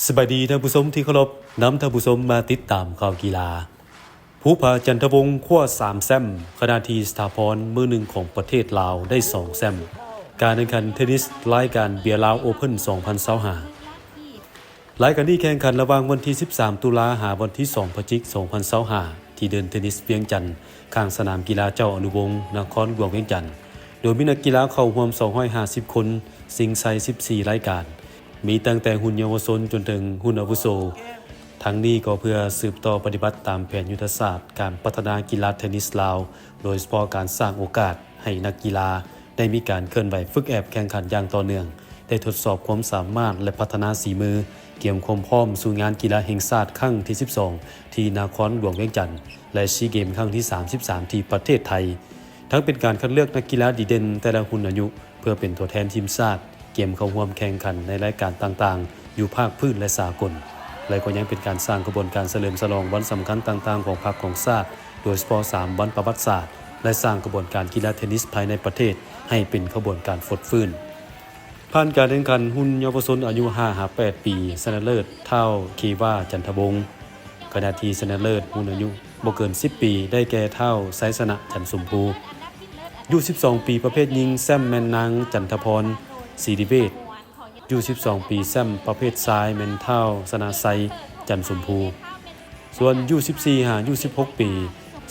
สบายดีท่านผู้ชมที่เคารพนำท่านผู้ชมมาติดตามข่าวกีฬาภูผาจันทวงศ์คว้า3แซมขณะที่สถาพรมือหนึ่งของประเทศลาวได้2แซมการแข่งขันเทนนิสรายการเบียร์ลาวโอเพ่น2025รายการที่แข่งขันระหว่างวันที่13ตุลาหาวันที่2พฤศจิกายน2025ที่เดินเทนนิสเวียงจันทร์ข้างสนามกีฬาเจ้าอนุวงศ์นครหลวงเวียงจันทร์โดยมีนักกีฬาเข้าร่วม250คนชิงชัย14รายการมีตั้งแต่หุ่นเยาวชนจนถึงหุ่นอาวุโสทั้งนี้ก็เพื่อสืบต่อปฏิบัติตามแผนยุทธศาสตร์การพัฒนากีฬาเทนนิสลาวโดยเฉพาะการสร้างโอกาสให้นักกีฬาได้มีการเคลื่อนไหวฝึกแอบแข่งขันอย่างต่อเนื่องได้ทดสอบความสามารถและพัฒนาฝีมือเกี่ยมความพร้อมสู่งานกีฬาแห่งชาติครั้งที่12ที่นครหลวงเวียงจันทร์และซีเกมครั้งที่33ที่ประเทศไทยทั้งเป็นการคัดเลือกนักกีฬาดีเด่นแต่ละรุ่นอายุเพื่อเป็นตัวแทนทีมชาติเกมเข้าร่วมแข่งขันในรายการต่างๆอยู่ภาคพื้นและสากลและก็ยังเป็นการสร้างกระบวนการเฉลิมฉลองวันสำคัญต่างๆของพรรคของชาติโดยเฉพาะ3วันประวัติศาสตร์และสร้างกระบวนการกีฬาเทนนิสภายในประเทศให้เป็นกระบวนการฟดฟื้นผ่านการแข่งขันหุ่นเยาวชนอายุ 5-8 ปีชนะเลิศเท่าคีว่าจันทวงศ์ขณะที่ชนะเลิศหุ่นอายุบ่เกิน10ปีได้แก่เท่าไสสนะจันทร์สมภูอยู่12ปีประเภทหญิงแซมแมนนางจันทพรศรีดิเวศอยู่12ปีแซมประเภทชายแมนเท่าสนาไซจันทร์สมภูส่วนอยู่14หาอยู่16ปี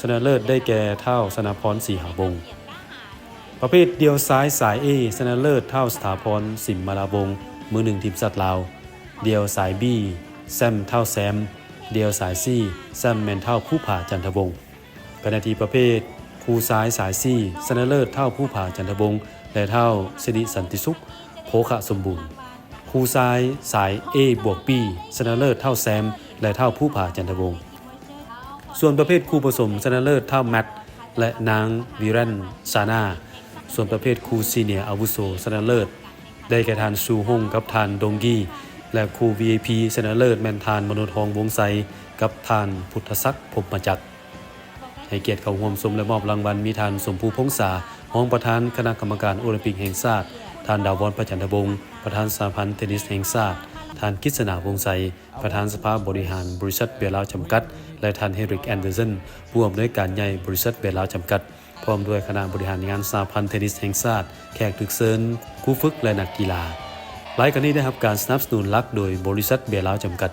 ชนะเลิศได้แก่เท่าสนาพรศรีหาบงประเภทเดียวซ้ายสาย A ชนะเลิศเท่าสถาพรสิมมาลาบงมือหนึ่งทีมชาติลาวเดียวสาย B แซมเท่าแซมเดียวสาย C แซมแมนเท่าภูผาจันทวงศ์ขณะที่ประเภทคู่ซ้ายสาย C ชนะเลิศเท่าภูผาจันทวงศ์และเท่าสิริสันติสุขโภคะสมบูรณ์คู่ซ้ายสาย A บวก B ชนะเลิศเท่าแซมและเท่าภูผาจันทวงศ์ส่วนประเภทคู่ผสมชนะเลิศเท่าแมทและนางวิรันซานาส่วนประเภทคู่ซีเนียร์อาวุโสชนะเลิศได้แก่ทานซูฮงกับทานดงกี้และคู่ VIP ชนะเลิศแมนทานมโนทองวงไซกับทานพุทธศักดิ์พรหมจักรให้เกียรติเข้าร่วมชมและมอบรางวัลมีทานสมภูพงษารองประธานคณะกรรมการโอลิมปิกแห่งชาติทานดาวรประจันทวงศ์ประธานสหพันธ์เทนนิสแห่งชาติทานกฤษณาวงไซประธานสภาบริหารบริษัทเบียร์ลาวจำกัดและทานเฮนริกแอนเดอร์สันผู้อำนวยการใหญ่บริษัทเบียร์ลาวจำกัดพร้อมด้วยคณะบริหารงานสหพันธ์เทนนิสแห่งชาติแขกถึกเซินคู่ฝึกและนักกีฬารายการนี้ได้รับการสนับสนุนหลักโดยบริษัทเบียร์ลาวจำกัด